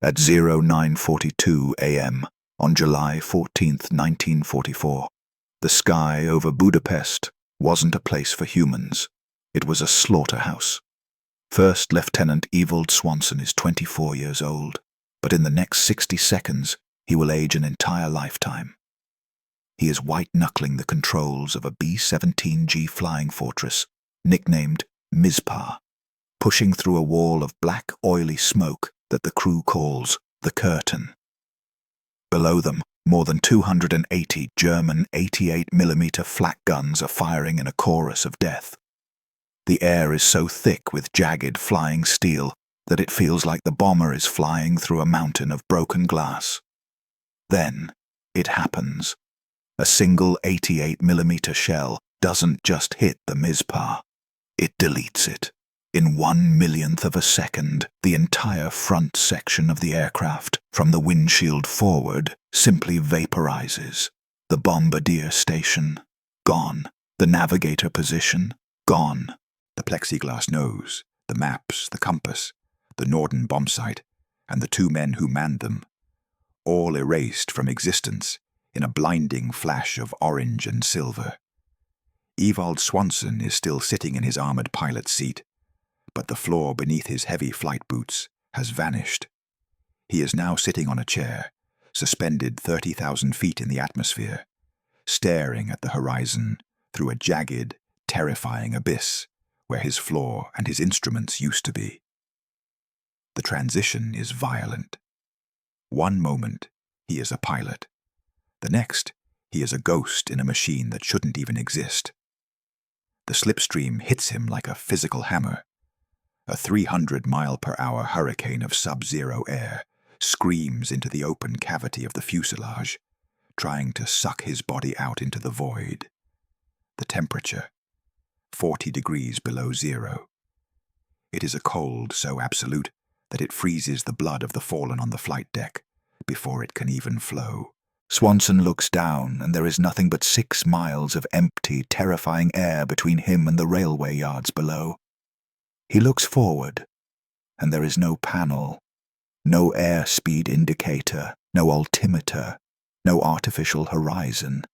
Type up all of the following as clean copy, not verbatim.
at 09:42 a.m. on July 14, 1944. The sky over Budapest wasn't a place for humans. It was a slaughterhouse. First Lieutenant Evald Swanson is 24 years old, but in the next 60 seconds, he will age an entire lifetime. He is white-knuckling the controls of a B-17G flying fortress, nicknamed Mizpah, pushing through a wall of black, oily smoke that the crew calls the curtain. Below them, more than 280 German 88mm flak guns are firing in a chorus of death. The air is so thick with jagged flying steel that it feels like the bomber is flying through a mountain of broken glass. Then, it happens. A single 88mm shell doesn't just hit the Mizpah, it deletes it. In 1/1,000,000th of a second, the entire front section of the aircraft, from the windshield forward, simply vaporizes. The bombardier station, gone. The navigator position, gone. The plexiglass nose, the maps, the compass, the Norden bomb site, and the 2 men who manned them, all erased from existence in a blinding flash of orange and silver. Evald Swanson is still sitting in his armored pilot's seat, but the floor beneath his heavy flight boots has vanished. He is now sitting on a chair, suspended 30,000 feet in the atmosphere, staring at the horizon through a jagged, terrifying abyss where his floor and his instruments used to be. The transition is violent. One moment, he is a pilot. The next, he is a ghost in a machine that shouldn't even exist. The slipstream hits him like a physical hammer. A 300-mile-per-hour hurricane of sub-zero air screams into the open cavity of the fuselage, trying to suck his body out into the void. The temperature, 40 degrees below zero. It is a cold so absolute that it freezes the blood of the fallen on the flight deck before it can even flow. Swanson looks down, and there is nothing but 6 miles of empty, terrifying air between him and the railway yards below. He looks forward, and there is no panel, no airspeed indicator, no altimeter, no artificial horizon,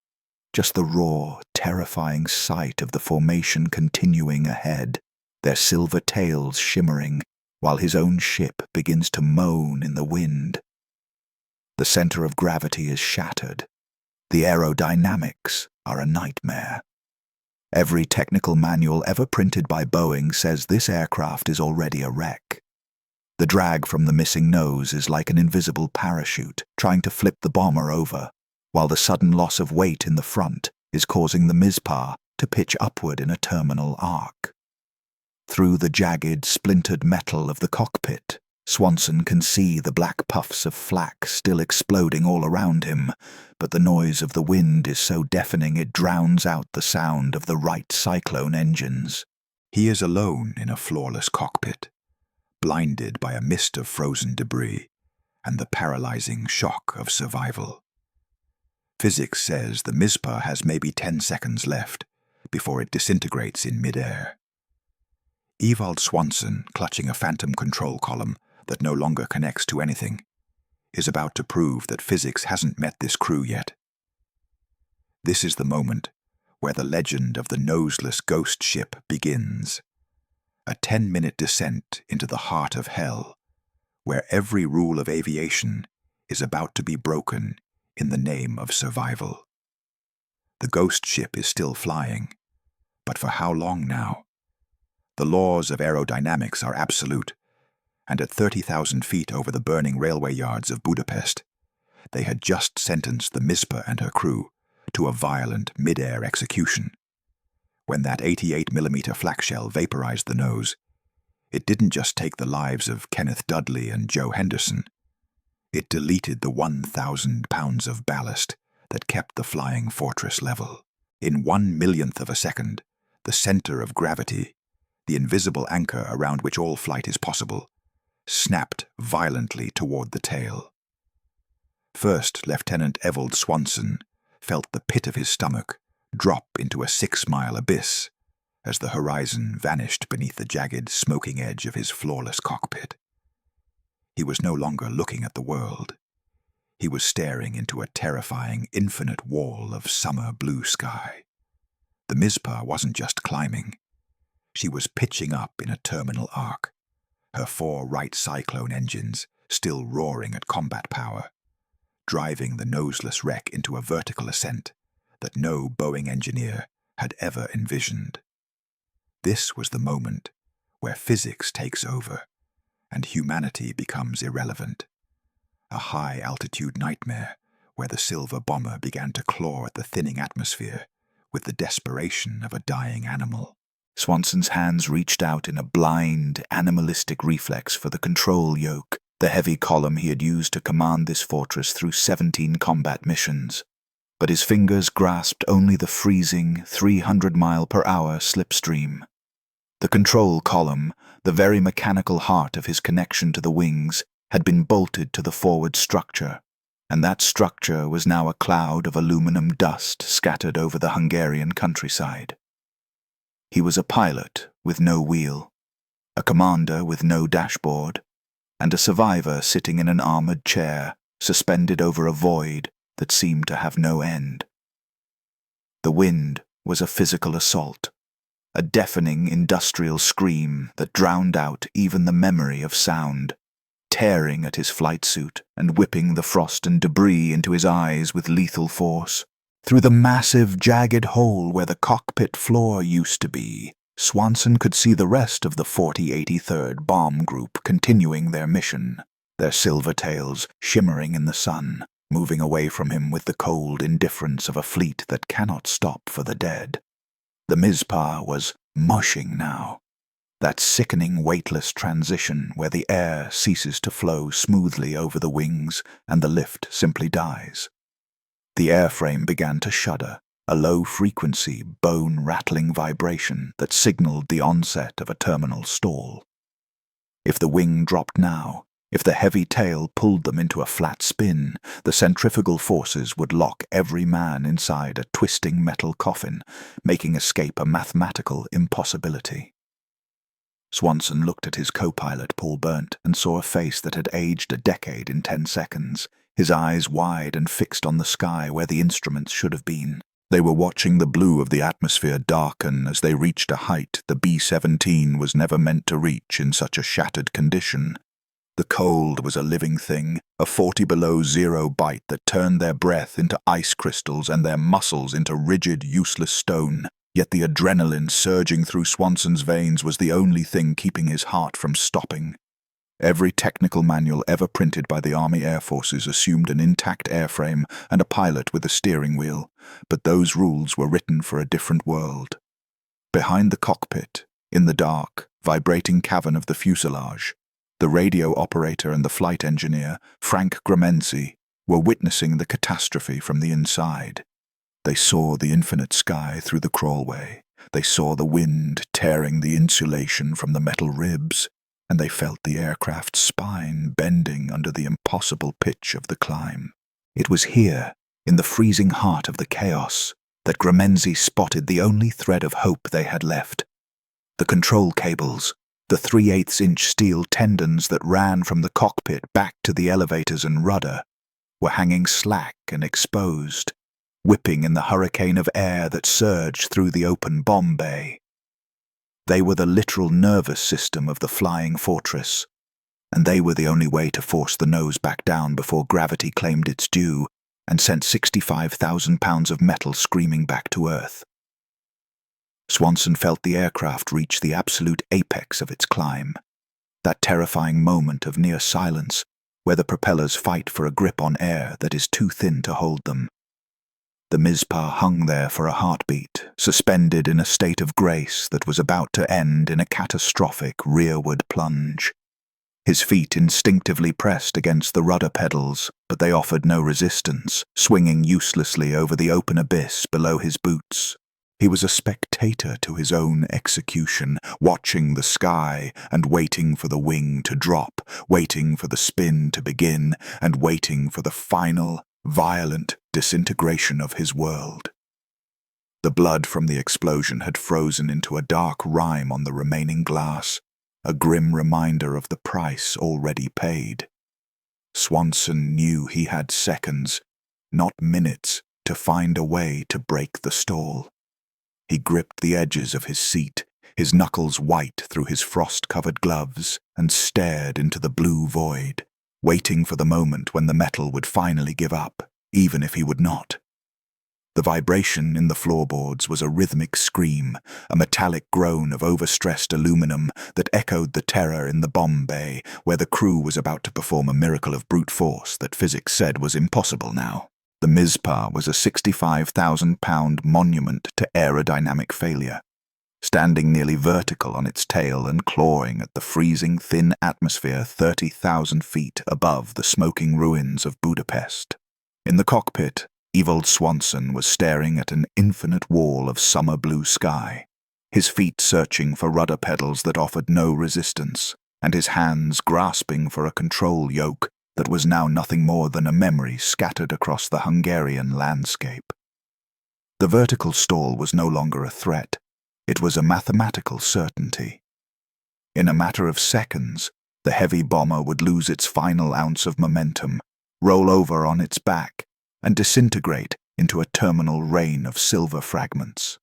just the raw, terrifying sight of the formation continuing ahead, their silver tails shimmering, while his own ship begins to moan in the wind. The center of gravity is shattered. The aerodynamics are a nightmare. Every technical manual ever printed by Boeing says this aircraft is already a wreck. The drag from the missing nose is like an invisible parachute trying to flip the bomber over, while the sudden loss of weight in the front is causing the Mizpah to pitch upward in a terminal arc. Through the jagged, splintered metal of the cockpit, Swanson can see the black puffs of flak still exploding all around him, but the noise of the wind is so deafening it drowns out the sound of the Wright Cyclone engines. He is alone in a floorless cockpit, blinded by a mist of frozen debris and the paralyzing shock of survival. Physics says the Mizpah has maybe 10 seconds left before it disintegrates in midair. Evald Swanson, clutching a phantom control column that no longer connects to anything, is about to prove that physics hasn't met this crew yet. This is the moment where the legend of the Noseless ghost ship begins. A 10-minute descent into the heart of hell, where every rule of aviation is about to be broken in the name of survival. The ghost ship is still flying, but for how long now? The laws of aerodynamics are absolute, and at 30,000 feet over the burning railway yards of Budapest, they had just sentenced the Mizpah and her crew to a violent mid-air execution. When that 88mm flak shell vaporized the nose, it didn't just take the lives of Kenneth Dudley and Joe Henderson. It deleted the 1,000 pounds of ballast that kept the flying fortress level. In 1/1,000,000th of a second, the center of gravity, the invisible anchor around which all flight is possible, snapped violently toward the tail. First Lieutenant Evald Swanson felt the pit of his stomach drop into a 6-mile abyss as the horizon vanished beneath the jagged, smoking edge of his floorless cockpit. He was no longer looking at the world. He was staring into a terrifying, infinite wall of summer blue sky. The Mizpah wasn't just climbing. She was pitching up in a terminal arc, her 4 Wright Cyclone engines still roaring at combat power, driving the Noseless wreck into a vertical ascent that no Boeing engineer had ever envisioned. This was the moment where physics takes over and humanity becomes irrelevant. A high-altitude nightmare where the silver bomber began to claw at the thinning atmosphere with the desperation of a dying animal. Swanson's hands reached out in a blind, animalistic reflex for the control yoke, the heavy column he had used to command this fortress through 17 combat missions. But his fingers grasped only the freezing 300-mile-per-hour slipstream. The control column, the very mechanical heart of his connection to the wings, had been bolted to the forward structure, and that structure was now a cloud of aluminum dust scattered over the Hungarian countryside. He was a pilot with no wheel, a commander with no dashboard, and a survivor sitting in an armored chair, suspended over a void that seemed to have no end. The wind was a physical assault, a deafening industrial scream that drowned out even the memory of sound, tearing at his flight suit and whipping the frost and debris into his eyes with lethal force. Through the massive, jagged hole where the cockpit floor used to be, Swanson could see the rest of the 4083rd Bomb Group continuing their mission, their silver tails shimmering in the sun, moving away from him with the cold indifference of a fleet that cannot stop for the dead. The Mizpah was mushing now, that sickening weightless transition where the air ceases to flow smoothly over the wings and the lift simply dies. The airframe began to shudder, a low-frequency, bone-rattling vibration that signaled the onset of a terminal stall. If the wing dropped now, if the heavy tail pulled them into a flat spin, the centrifugal forces would lock every man inside a twisting metal coffin, making escape a mathematical impossibility. Swanson looked at his co-pilot, Paul Berndt, and saw a face that had aged a decade in 10 seconds, his eyes wide and fixed on the sky where the instruments should have been. They were watching the blue of the atmosphere darken as they reached a height the B-17 was never meant to reach in such a shattered condition. The cold was a living thing, a 40-below-zero bite that turned their breath into ice crystals and their muscles into rigid, useless stone. Yet the adrenaline surging through Swanson's veins was the only thing keeping his heart from stopping. Every technical manual ever printed by the Army Air Forces assumed an intact airframe and a pilot with a steering wheel, but those rules were written for a different world. Behind the cockpit, in the dark, vibrating cavern of the fuselage, the radio operator and the flight engineer, Frank Gramenzi, were witnessing the catastrophe from the inside. They saw the infinite sky through the crawlway. They saw the wind tearing the insulation from the metal ribs, and they felt the aircraft's spine bending under the impossible pitch of the climb. It was here, in the freezing heart of the chaos, that Gramenzi spotted the only thread of hope they had left. The control cables, the 3/8-inch steel tendons that ran from the cockpit back to the elevators and rudder, were hanging slack and exposed, whipping in the hurricane of air that surged through the open bomb bay. They were the literal nervous system of the flying fortress, and they were the only way to force the nose back down before gravity claimed its due and sent 65,000 pounds of metal screaming back to Earth. Swanson felt the aircraft reach the absolute apex of its climb, that terrifying moment of near silence where the propellers fight for a grip on air that is too thin to hold them. The Mizpah hung there for a heartbeat, suspended in a state of grace that was about to end in a catastrophic rearward plunge. His feet instinctively pressed against the rudder pedals, but they offered no resistance, swinging uselessly over the open abyss below his boots. He was a spectator to his own execution, watching the sky and waiting for the wing to drop, waiting for the spin to begin, and waiting for the final, violent disintegration of his world. The blood from the explosion had frozen into a dark rime on the remaining glass, a grim reminder of the price already paid. Swanson knew he had seconds, not minutes, to find a way to break the stall. He gripped the edges of his seat, his knuckles white through his frost-covered gloves, and stared into the blue void, waiting for the moment when the metal would finally give up, even if he would not. The vibration in the floorboards was a rhythmic scream, a metallic groan of overstressed aluminum that echoed the terror in the bomb bay, where the crew was about to perform a miracle of brute force that physics said was impossible now. The Mizpah was a 65,000-pound monument to aerodynamic failure, standing nearly vertical on its tail and clawing at the freezing thin atmosphere 30,000 feet above the smoking ruins of Budapest. In the cockpit, Evald Swanson was staring at an infinite wall of summer blue sky, his feet searching for rudder pedals that offered no resistance, and his hands grasping for a control yoke that was now nothing more than a memory scattered across the Hungarian landscape. The vertical stall was no longer a threat, it was a mathematical certainty. In a matter of seconds, the heavy bomber would lose its final ounce of momentum, roll over on its back, and disintegrate into a terminal rain of silver fragments.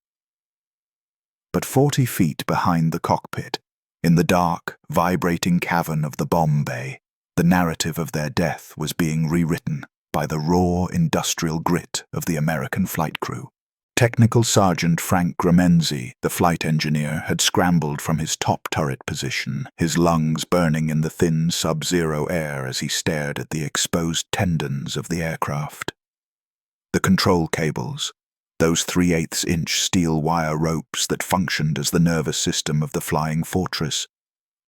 But 40 feet behind the cockpit, in the dark, vibrating cavern of the bomb bay, the narrative of their death was being rewritten by the raw industrial grit of the American flight crew. Technical Sergeant Frank Gramenzi, the flight engineer, had scrambled from his top turret position, his lungs burning in the thin sub-zero air as he stared at the exposed tendons of the aircraft. The control cables, those 3/8-inch steel wire ropes that functioned as the nervous system of the flying fortress,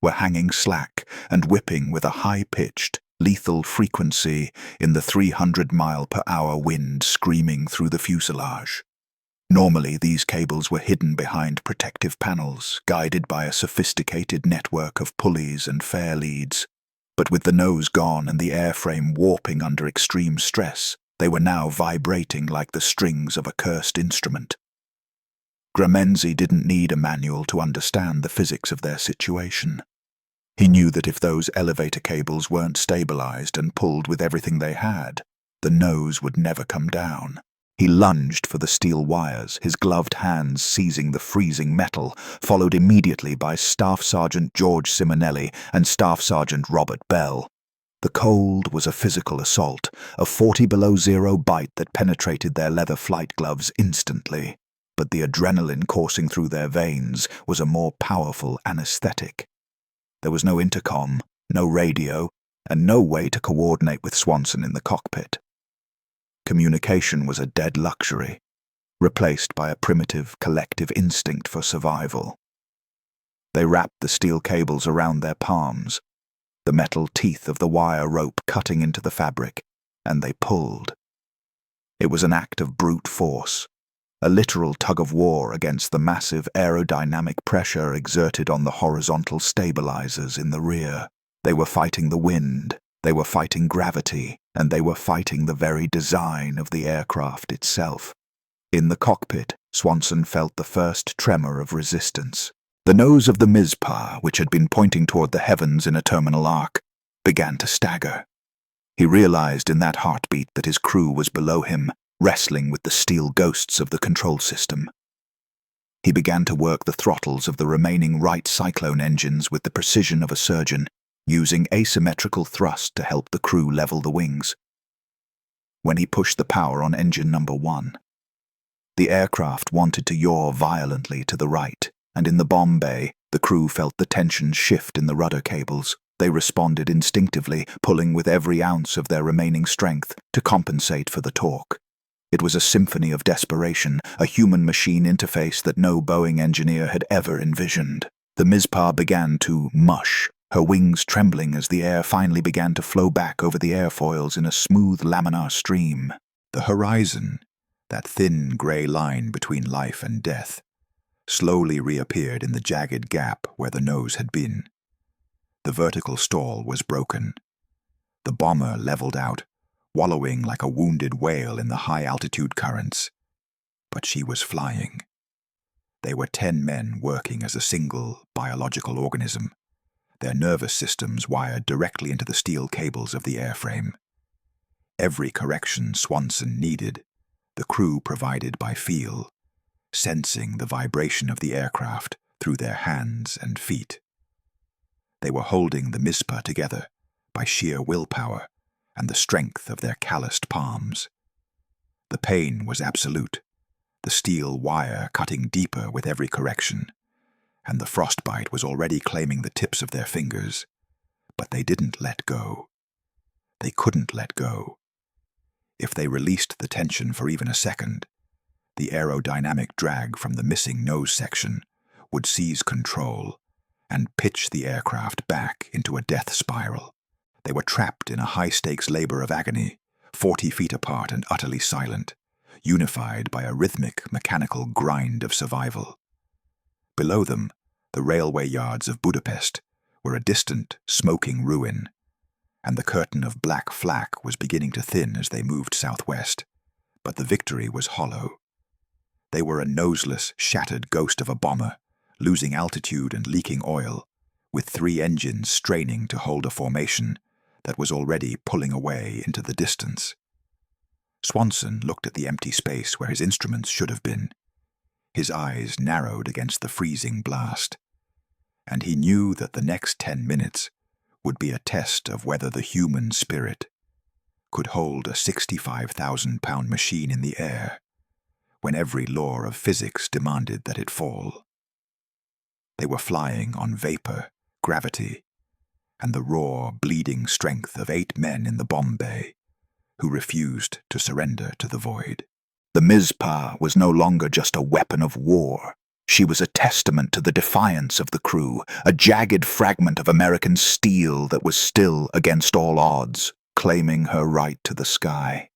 were hanging slack and whipping with a high-pitched, lethal frequency in the 300-mile-per-hour wind screaming through the fuselage. Normally, these cables were hidden behind protective panels, guided by a sophisticated network of pulleys and fair leads, but with the nose gone and the airframe warping under extreme stress, they were now vibrating like the strings of a cursed instrument. Gramenzi didn't need a manual to understand the physics of their situation. He knew that if those elevator cables weren't stabilized and pulled with everything they had, the nose would never come down. He lunged for the steel wires, his gloved hands seizing the freezing metal, followed immediately by Staff Sergeant George Simonelli and Staff Sergeant Robert Bell. The cold was a physical assault, a 40 below zero bite that penetrated their leather flight gloves instantly, but the adrenaline coursing through their veins was a more powerful anesthetic. There was no intercom, no radio, and no way to coordinate with Swanson in the cockpit. Communication was a dead luxury, replaced by a primitive collective instinct for survival. They wrapped the steel cables around their palms, the metal teeth of the wire rope cutting into the fabric, and they pulled. It was an act of brute force, a literal tug-of-war against the massive aerodynamic pressure exerted on the horizontal stabilizers in the rear. They were fighting the wind, they were fighting gravity, and they were fighting the very design of the aircraft itself. In the cockpit, Swanson felt the first tremor of resistance. The nose of the Mizpah, which had been pointing toward the heavens in a terminal arc, began to stagger. He realized in that heartbeat that his crew was below him, wrestling with the steel ghosts of the control system. He began to work the throttles of the remaining right cyclone engines with the precision of a surgeon, using asymmetrical thrust to help the crew level the wings. When he pushed the power on engine number 1, the aircraft wanted to yaw violently to the right, and in the bomb bay, the crew felt the tension shift in the rudder cables. They responded instinctively, pulling with every ounce of their remaining strength to compensate for the torque. It was a symphony of desperation, a human-machine interface that no Boeing engineer had ever envisioned. The Mizpah began to mush, her wings trembling as the air finally began to flow back over the airfoils in a smooth laminar stream. The horizon, that thin grey line between life and death, slowly reappeared in the jagged gap where the nose had been. The vertical stall was broken. The bomber leveled out, wallowing like a wounded whale in the high-altitude currents. But she was flying. They were 10 men working as a single biological organism, their nervous systems wired directly into the steel cables of the airframe. Every correction Swanson needed, the crew provided by feel, sensing the vibration of the aircraft through their hands and feet. They were holding the Mizpah together by sheer willpower and the strength of their calloused palms. The pain was absolute, the steel wire cutting deeper with every correction, and the frostbite was already claiming the tips of their fingers. But they didn't let go. They couldn't let go. If they released the tension for even a second, the aerodynamic drag from the missing nose section would seize control and pitch the aircraft back into a death spiral. They were trapped in a high-stakes labor of agony, 40 feet apart and utterly silent, unified by a rhythmic, mechanical grind of survival. Below them, the railway yards of Budapest were a distant, smoking ruin, and the curtain of black flak was beginning to thin as they moved southwest. But the victory was hollow. They were a noseless, shattered ghost of a bomber, losing altitude and leaking oil, with 3 engines straining to hold a formation that was already pulling away into the distance. Swanson looked at the empty space where his instruments should have been. His eyes narrowed against the freezing blast, and he knew that the next 10 minutes would be a test of whether the human spirit could hold a 65,000-pound machine in the air when every law of physics demanded that it fall. They were flying on vapor, gravity, and the raw, bleeding strength of 8 men in the bomb bay who refused to surrender to the void. The Mizpah was no longer just a weapon of war. She was a testament to the defiance of the crew, a jagged fragment of American steel that was still against all odds, claiming her right to the sky.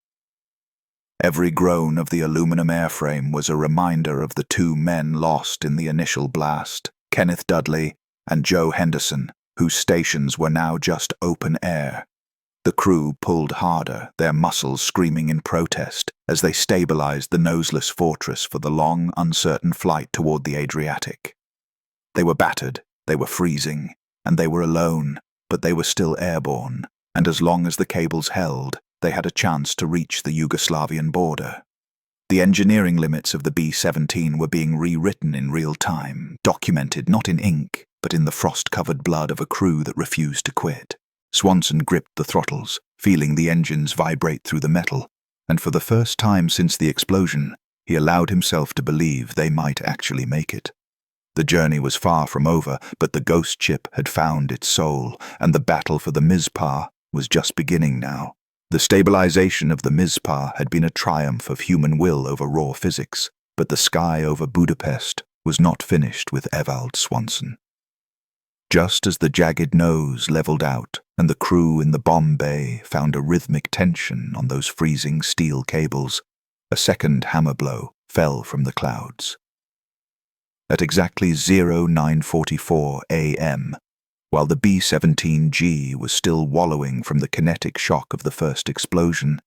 Every groan of the aluminum airframe was a reminder of the 2 men lost in the initial blast, Kenneth Dudley and Joe Henderson, whose stations were now just open air. The crew pulled harder, their muscles screaming in protest as they stabilized the noseless fortress for the long, uncertain flight toward the Adriatic. They were battered, they were freezing, and they were alone, but they were still airborne, and as long as the cables held, they had a chance to reach the Yugoslavian border. The engineering limits of the B-17 were being rewritten in real time, documented not in ink, but in the frost-covered blood of a crew that refused to quit. Swanson gripped the throttles, feeling the engines vibrate through the metal, and for the first time since the explosion, he allowed himself to believe they might actually make it. The journey was far from over, but the ghost ship had found its soul, and the battle for the Mizpah was just beginning now. The stabilization of the Mizpah had been a triumph of human will over raw physics, but the sky over Budapest was not finished with Evald Swanson. Just as the jagged nose leveled out and the crew in the bomb bay found a rhythmic tension on those freezing steel cables, a second hammer blow fell from the clouds. At exactly 09:44 a.m., while the B-17G was still wallowing from the kinetic shock of the first explosion,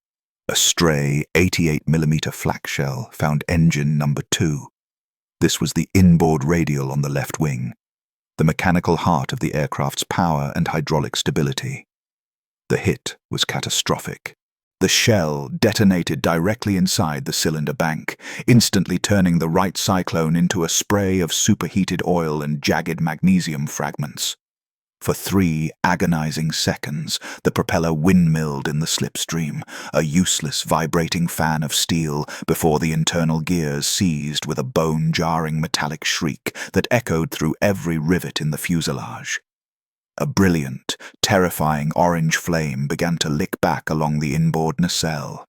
a stray 88mm flak shell found engine number 2. This was the inboard radial on the left wing, the mechanical heart of the aircraft's power and hydraulic stability. The hit was catastrophic. The shell detonated directly inside the cylinder bank, instantly turning the right cyclone into a spray of superheated oil and jagged magnesium fragments. For 3 agonizing seconds, the propeller windmilled in the slipstream, a useless vibrating fan of steel, before the internal gears seized with a bone-jarring metallic shriek that echoed through every rivet in the fuselage. A brilliant, terrifying orange flame began to lick back along the inboard nacelle,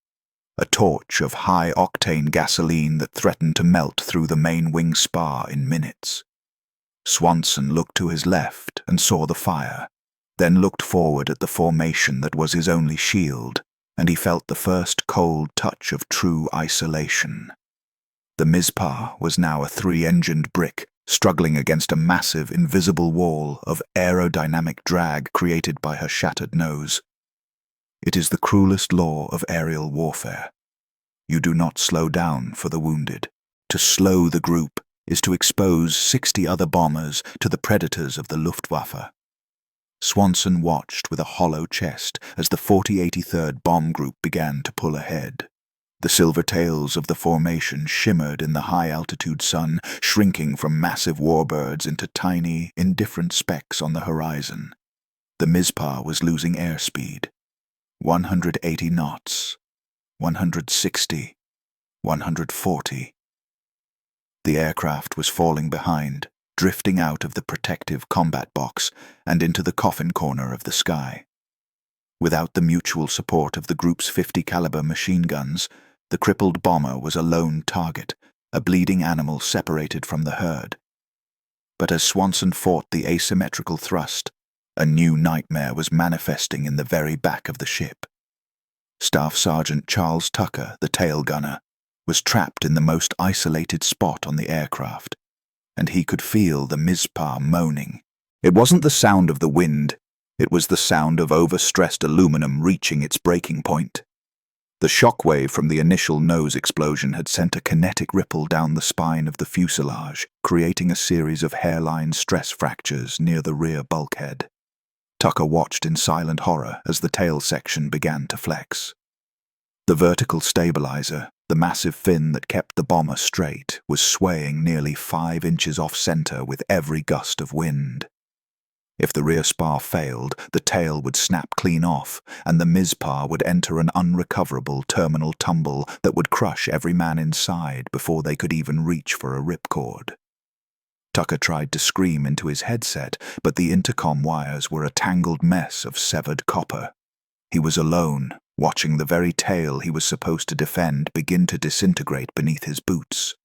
a torch of high-octane gasoline that threatened to melt through the main wing spar in minutes. Swanson looked to his left and saw the fire, then looked forward at the formation that was his only shield, and he felt the first cold touch of true isolation. The Mizpah was now a 3-engined brick, struggling against a massive, invisible wall of aerodynamic drag created by her shattered nose. It is the cruelest law of aerial warfare. You do not slow down for the wounded. To slow the group is to expose 60 other bombers to the predators of the Luftwaffe. Swanson watched with a hollow chest as the 4083rd Bomb Group began to pull ahead. The silver tails of the formation shimmered in the high-altitude sun, shrinking from massive warbirds into tiny, indifferent specks on the horizon. The Mizpah was losing airspeed. 180 knots. 160. 140. The aircraft was falling behind, drifting out of the protective combat box and into the coffin corner of the sky. Without the mutual support of the group's 50-caliber machine guns, the crippled bomber was a lone target, a bleeding animal separated from the herd. But as Swanson fought the asymmetrical thrust, a new nightmare was manifesting in the very back of the ship. Staff Sergeant Charles Tucker, the tail gunner, was trapped in the most isolated spot on the aircraft, and he could feel the Mizpah moaning. It wasn't the sound of the wind, it was the sound of overstressed aluminum reaching its breaking point. The shockwave from the initial nose explosion had sent a kinetic ripple down the spine of the fuselage, creating a series of hairline stress fractures near the rear bulkhead. Tucker watched in silent horror as the tail section began to flex. The vertical stabilizer, the massive fin that kept the bomber straight, was swaying nearly 5 inches off-center with every gust of wind. If the rear spar failed, the tail would snap clean off, and the Mizpah would enter an unrecoverable terminal tumble that would crush every man inside before they could even reach for a ripcord. Tucker tried to scream into his headset, but the intercom wires were a tangled mess of severed copper. He was alone, watching the very tail he was supposed to defend begin to disintegrate beneath his boots.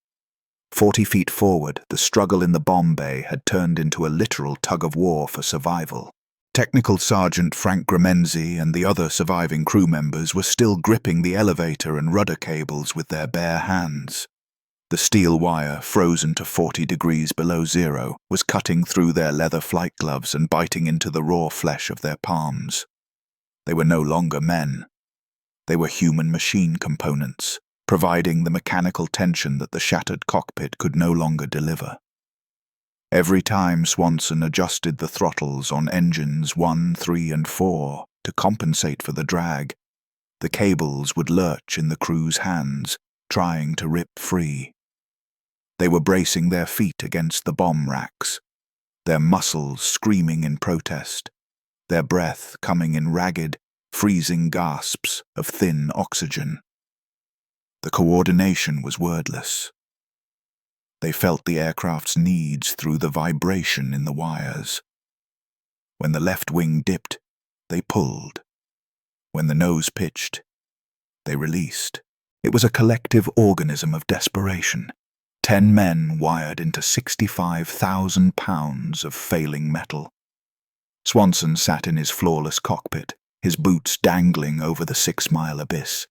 40 feet forward, the struggle in the bomb bay had turned into a literal tug-of-war for survival. Technical Sergeant Frank Gramenzi and the other surviving crew members were still gripping the elevator and rudder cables with their bare hands. The steel wire, frozen to 40 degrees below zero, was cutting through their leather flight gloves and biting into the raw flesh of their palms. They were no longer men. They were human machine components, providing the mechanical tension that the shattered cockpit could no longer deliver. Every time Swanson adjusted the throttles on engines 1, 3, and 4 to compensate for the drag, the cables would lurch in the crew's hands, trying to rip free. They were bracing their feet against the bomb racks, their muscles screaming in protest, their breath coming in ragged, freezing gasps of thin oxygen. The coordination was wordless. They felt the aircraft's needs through the vibration in the wires. When the left wing dipped, they pulled. When the nose pitched, they released. It was a collective organism of desperation. 10 men wired into 65,000 pounds of failing metal. Swanson sat in his floorless cockpit, his boots dangling over the 6-mile abyss,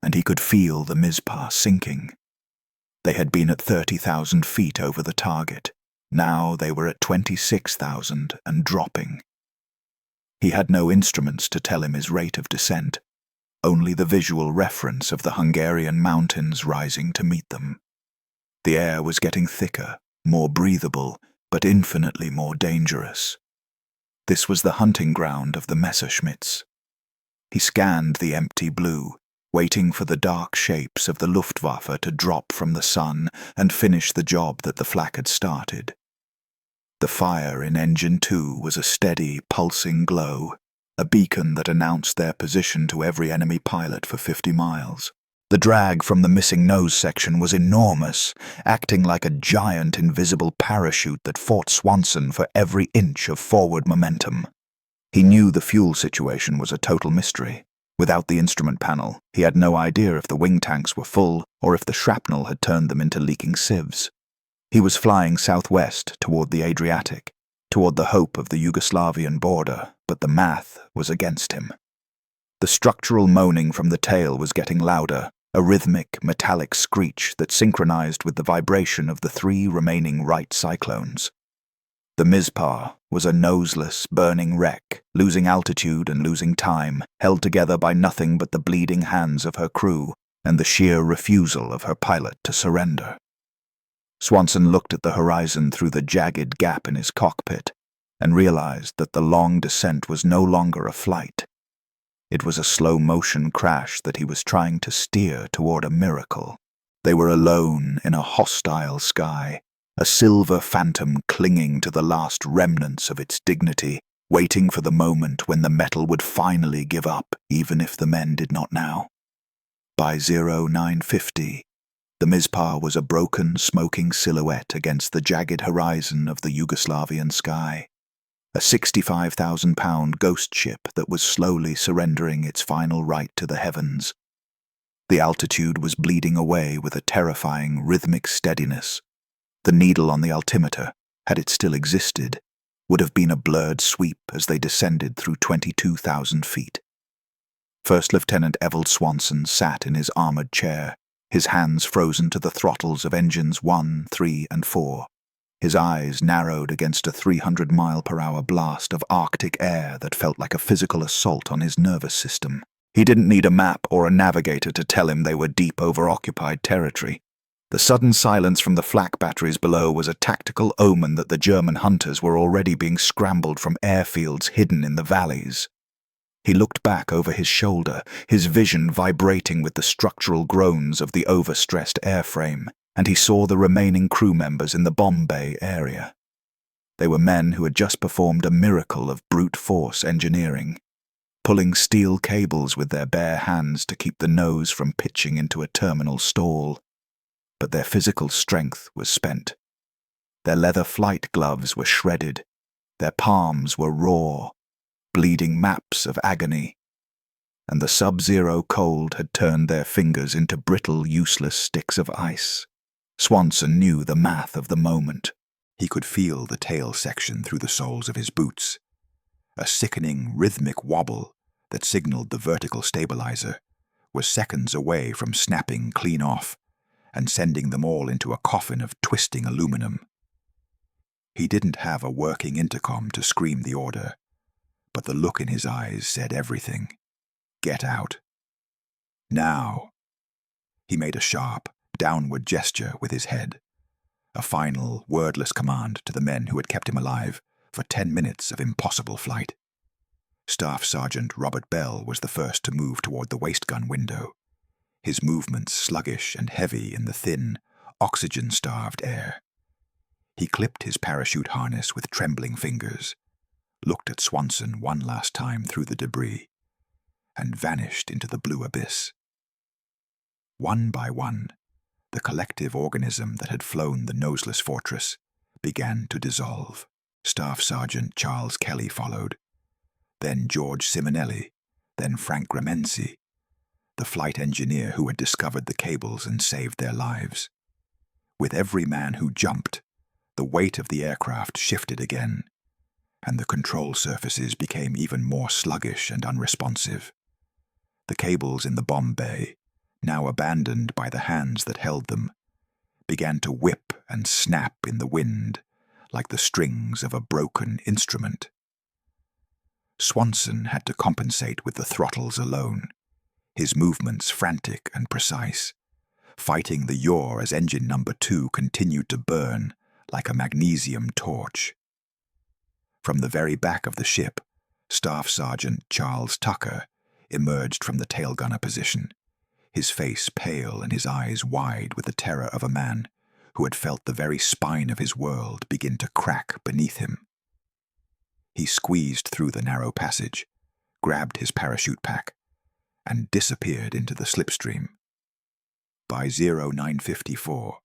and he could feel the Mizpah sinking. They had been at 30,000 feet over the target. Now they were at 26,000 and dropping. He had no instruments to tell him his rate of descent, only the visual reference of the Hungarian mountains rising to meet them. The air was getting thicker, more breathable, but infinitely more dangerous. This was the hunting ground of the Messerschmitts. He scanned the empty blue, waiting for the dark shapes of the Luftwaffe to drop from the sun and finish the job that the flak had started. The fire in Engine 2 was a steady, pulsing glow, a beacon that announced their position to every enemy pilot for 50 miles. The drag from the missing nose section was enormous, acting like a giant invisible parachute that fought Swanson for every inch of forward momentum. He knew the fuel situation was a total mystery. Without the instrument panel, he had no idea if the wing tanks were full or if the shrapnel had turned them into leaking sieves. He was flying southwest toward the Adriatic, toward the hope of the Yugoslavian border, but the math was against him. The structural moaning from the tail was getting louder, a rhythmic, metallic screech that synchronized with the vibration of the 3 remaining right cyclones. The Mizpah was a noseless, burning wreck, losing altitude and losing time, held together by nothing but the bleeding hands of her crew and the sheer refusal of her pilot to surrender. Swanson looked at the horizon through the jagged gap in his cockpit. and realized that the long descent was no longer a flight. It was a slow-motion crash that he was trying to steer toward a miracle. They were alone in a hostile sky, a silver phantom clinging to the last remnants of its dignity, waiting for the moment when the metal would finally give up, even if the men did not now. By 0950, the Mizpah was a broken, smoking silhouette against the jagged horizon of the Yugoslavian sky, a 65,000-pound ghost ship that was slowly surrendering its final right to the heavens. The altitude was bleeding away with a terrifying, rhythmic steadiness. The needle on the altimeter, had it still existed, would have been a blurred sweep as they descended through 22,000 feet. First Lieutenant Evald Swanson sat in his armored chair, his hands frozen to the throttles of engines 1, 3, and 4. His eyes narrowed against a 300-mile-per-hour blast of Arctic air that felt like a physical assault on his nervous system. He didn't need a map or a navigator to tell him they were deep over occupied territory. The sudden silence from the flak batteries below was a tactical omen that the German hunters were already being scrambled from airfields hidden in the valleys. He looked back over his shoulder, his vision vibrating with the structural groans of the overstressed airframe, and he saw the remaining crew members in the bomb bay area. They were men who had just performed a miracle of brute force engineering, pulling steel cables with their bare hands to keep the nose from pitching into a terminal stall. But their physical strength was spent. Their leather flight gloves were shredded. Their palms were raw, bleeding maps of agony. And the sub-zero cold had turned their fingers into brittle, useless sticks of ice. Swanson knew the math of the moment. He could feel the tail section through the soles of his boots. A sickening, rhythmic wobble that signaled the vertical stabilizer was seconds away from snapping clean off and sending them all into a coffin of twisting aluminum. He didn't have a working intercom to scream the order, but the look in his eyes said everything. Get out. Now. He made a sharp, downward gesture with his head, a final, wordless command to the men who had kept him alive for 10 minutes of impossible flight. Staff Sergeant Robert Bell was the first to move toward the waist gun window, his movements sluggish and heavy in the thin, oxygen-starved air. He clipped his parachute harness with trembling fingers, looked at Swanson one last time through the debris, and vanished into the blue abyss. One by one, the collective organism that had flown the Noseless fortress began to dissolve. Staff Sergeant Charles Kelly followed, then George Simonelli, then Frank Gramensi, the flight engineer who had discovered the cables and saved their lives. With every man who jumped, the weight of the aircraft shifted again, and the control surfaces became even more sluggish and unresponsive. The cables in the bomb bay, now abandoned by the hands that held them, began to whip and snap in the wind like the strings of a broken instrument. Swanson had to compensate with the throttles alone, his movements frantic and precise, fighting the yaw as engine number 2 continued to burn like a magnesium torch. From the very back of the ship, Staff Sergeant Charles Tucker emerged from the tail gunner position, his face pale and his eyes wide with the terror of a man who had felt the very spine of his world begin to crack beneath him. He squeezed through the narrow passage, grabbed his parachute pack, and disappeared into the slipstream. By 0954,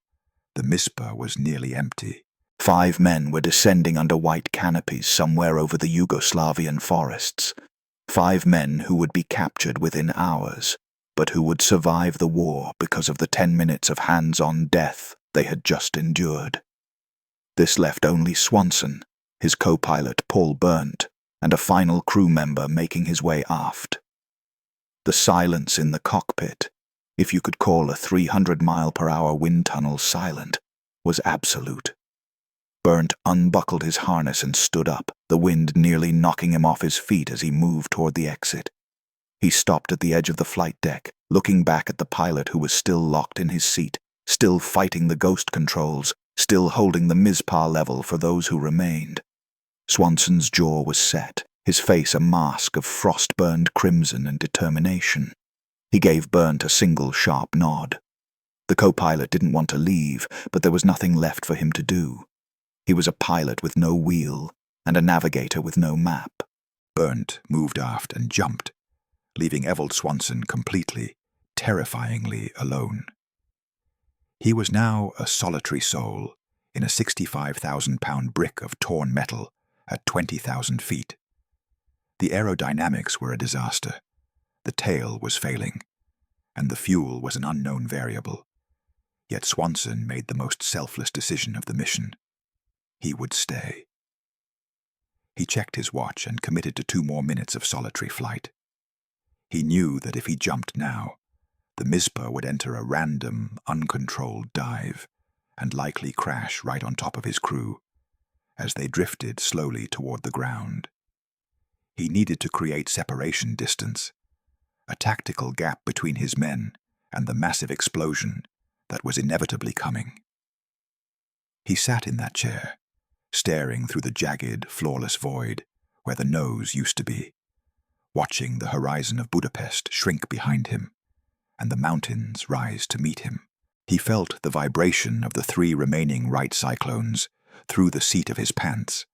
the Mizpah was nearly empty. 5 men were descending under white canopies somewhere over the Yugoslavian forests. 5 men who would be captured within hours, but who would survive the war because of the 10 minutes of hands-on death they had just endured. This left only Swanson, his co-pilot Paul Berndt, and a final crew member making his way aft. The silence in the cockpit, if you could call a 300-mile-per-hour wind tunnel silent, was absolute. Berndt unbuckled his harness and stood up, the wind nearly knocking him off his feet as he moved toward the exit. He stopped at the edge of the flight deck, looking back at the pilot who was still locked in his seat, still fighting the ghost controls, still holding the Mizpah level for those who remained. Swanson's jaw was set, his face a mask of frost-burned crimson and determination. He gave Burnt a single sharp nod. The co-pilot didn't want to leave, but there was nothing left for him to do. He was a pilot with no wheel, and a navigator with no map. Burnt moved aft and jumped, leaving Evald Swanson completely, terrifyingly alone. He was now a solitary soul in a 65,000-pound brick of torn metal at 20,000 feet. The aerodynamics were a disaster. The tail was failing, and the fuel was an unknown variable. Yet Swanson made the most selfless decision of the mission. He would stay. He checked his watch and committed to 2 more minutes of solitary flight. He knew that if he jumped now, the Mizpah would enter a random, uncontrolled dive and likely crash right on top of his crew as they drifted slowly toward the ground. He needed to create separation distance, a tactical gap between his men and the massive explosion that was inevitably coming. He sat in that chair, staring through the jagged, floorless void where the nose used to be, watching the horizon of Budapest shrink behind him and the mountains rise to meet him. He felt the vibration of the 3 remaining right cyclones through the seat of his pants,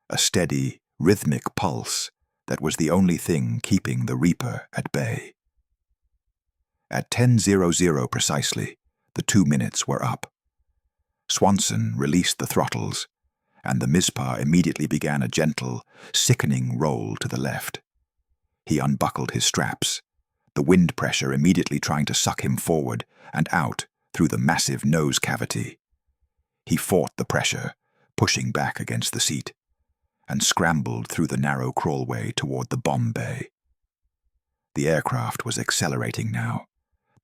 a steady, rhythmic pulse that was the only thing keeping the Reaper at bay. At 10:00 precisely, the 2 minutes were up. Swanson released the throttles, and the Mizpah immediately began a gentle, sickening roll to the left. He unbuckled his straps, the wind pressure immediately trying to suck him forward and out through the massive nose cavity. He fought the pressure, pushing back against the seat, and scrambled through the narrow crawlway toward the bomb bay. The aircraft was accelerating now,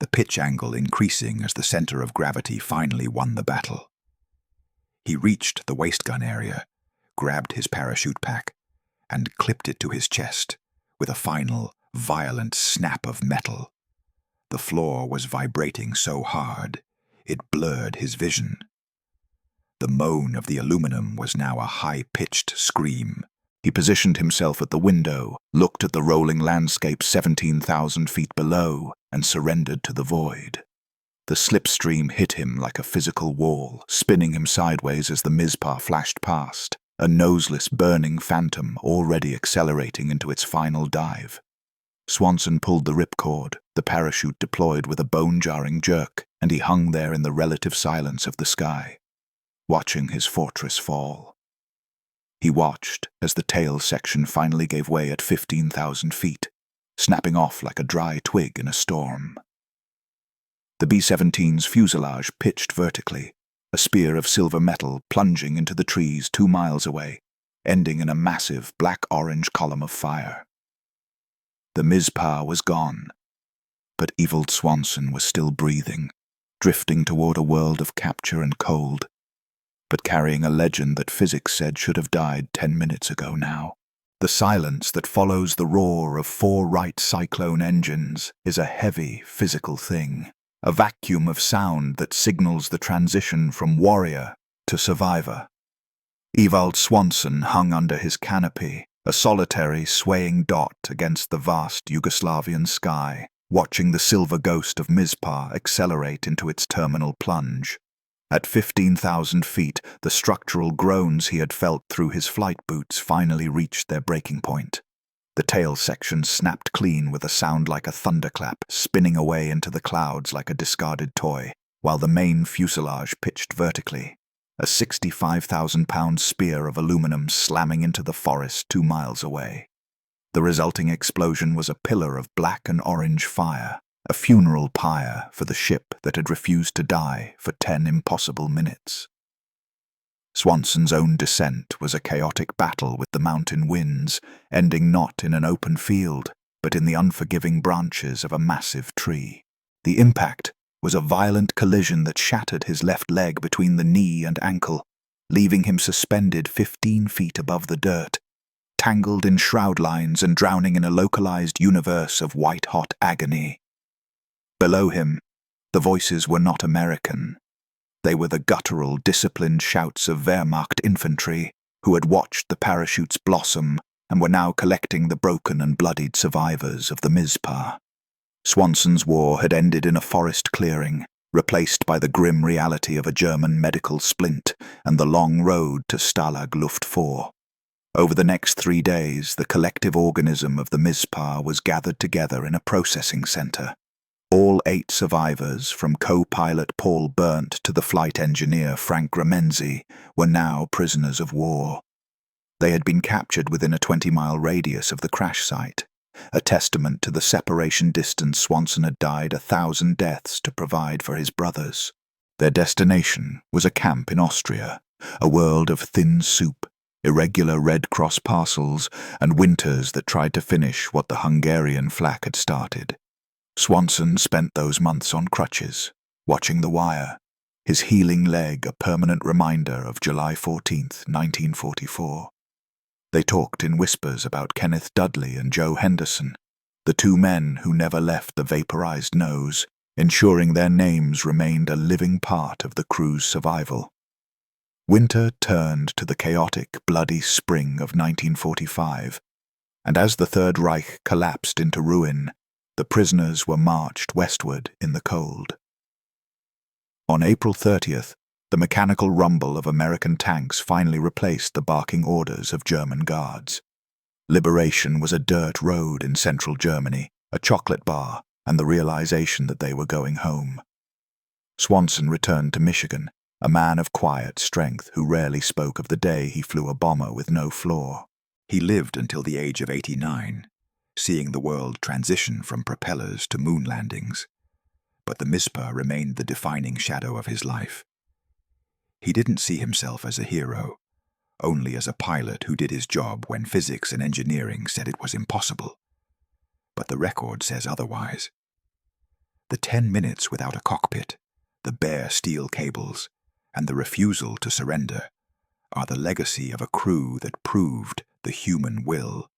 the pitch angle increasing as the center of gravity finally won the battle. He reached the waist gun area, grabbed his parachute pack, and clipped it to his chest with a final, violent snap of metal. The floor was vibrating so hard, it blurred his vision. The moan of the aluminum was now a high-pitched scream. He positioned himself at the window, looked at the rolling landscape 17,000 feet below, and surrendered to the void. The slipstream hit him like a physical wall, spinning him sideways as the Mizpah flashed past, a noseless, burning phantom already accelerating into its final dive. Swanson pulled the ripcord, the parachute deployed with a bone-jarring jerk, and he hung there in the relative silence of the sky, watching his fortress fall. He watched as the tail section finally gave way at 15,000 feet, snapping off like a dry twig in a storm. The B-17's fuselage pitched vertically, a spear of silver metal plunging into the trees 2 miles away, ending in a massive black-orange column of fire. The Mizpah was gone, but Evald Swanson was still breathing, drifting toward a world of capture and cold, but carrying a legend that physics said should have died 10 minutes ago now. The silence that follows the roar of 4 right cyclone engines is a heavy, physical thing, a vacuum of sound that signals the transition from warrior to survivor. Evald Swanson hung under his canopy, a solitary, swaying dot against the vast Yugoslavian sky, watching the silver ghost of Mizpah accelerate into its terminal plunge. At 15,000 feet, the structural groans he had felt through his flight boots finally reached their breaking point. The tail section snapped clean with a sound like a thunderclap, spinning away into the clouds like a discarded toy, while the main fuselage pitched vertically, a 65,000-pound spear of aluminum slamming into the forest 2 miles away. The resulting explosion was a pillar of black and orange fire, a funeral pyre for the ship that had refused to die for 10 impossible minutes. Swanson's own descent was a chaotic battle with the mountain winds, ending not in an open field, but in the unforgiving branches of a massive tree. The impact was a violent collision that shattered his left leg between the knee and ankle, leaving him suspended 15 feet above the dirt, tangled in shroud lines and drowning in a localized universe of white-hot agony. Below him, the voices were not American. They were the guttural, disciplined shouts of Wehrmacht infantry, who had watched the parachutes blossom and were now collecting the broken and bloodied survivors of the Mizpah. Swanson's war had ended in a forest clearing, replaced by the grim reality of a German medical splint and the long road to Stalag Luft 4. Over the next 3 days, the collective organism of the Mizpah was gathered together in a processing center. All 8 survivors, from co-pilot Paul Berndt to the flight engineer Frank Gramenzi, were now prisoners of war. They had been captured within a 20-mile radius of the crash site, a testament to the separation distance Swanson had died 1,000 deaths to provide for his brothers. Their destination was a camp in Austria, a world of thin soup, irregular Red Cross parcels, and winters that tried to finish what the Hungarian flak had started. Swanson spent those months on crutches, watching the wire, his healing leg a permanent reminder of July 14, 1944. They talked in whispers about Kenneth Dudley and Joe Henderson, the 2 men who never left the vaporized nose, ensuring their names remained a living part of the crew's survival. Winter turned to the chaotic, bloody spring of 1945, and as the Third Reich collapsed into ruin, the prisoners were marched westward in the cold. On April 30th, the mechanical rumble of American tanks finally replaced the barking orders of German guards. Liberation was a dirt road in central Germany, a chocolate bar, and the realization that they were going home. Swanson returned to Michigan, a man of quiet strength who rarely spoke of the day he flew a bomber with no floor. He lived until the age of 89, seeing the world transition from propellers to moon landings, but the Mizpah remained the defining shadow of his life. He didn't see himself as a hero, only as a pilot who did his job when physics and engineering said it was impossible. But the record says otherwise. The 10 minutes without a cockpit, the bare steel cables, and the refusal to surrender are the legacy of a crew that proved the human will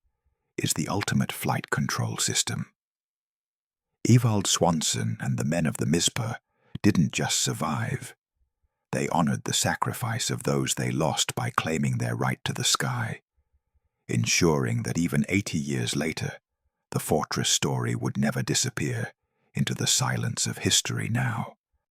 is the ultimate flight control system. Evald Swanson and the men of the Mizpah didn't just survive. They honored the sacrifice of those they lost by claiming their right to the sky, ensuring that even 80 years later, the fortress story would never disappear into the silence of history now.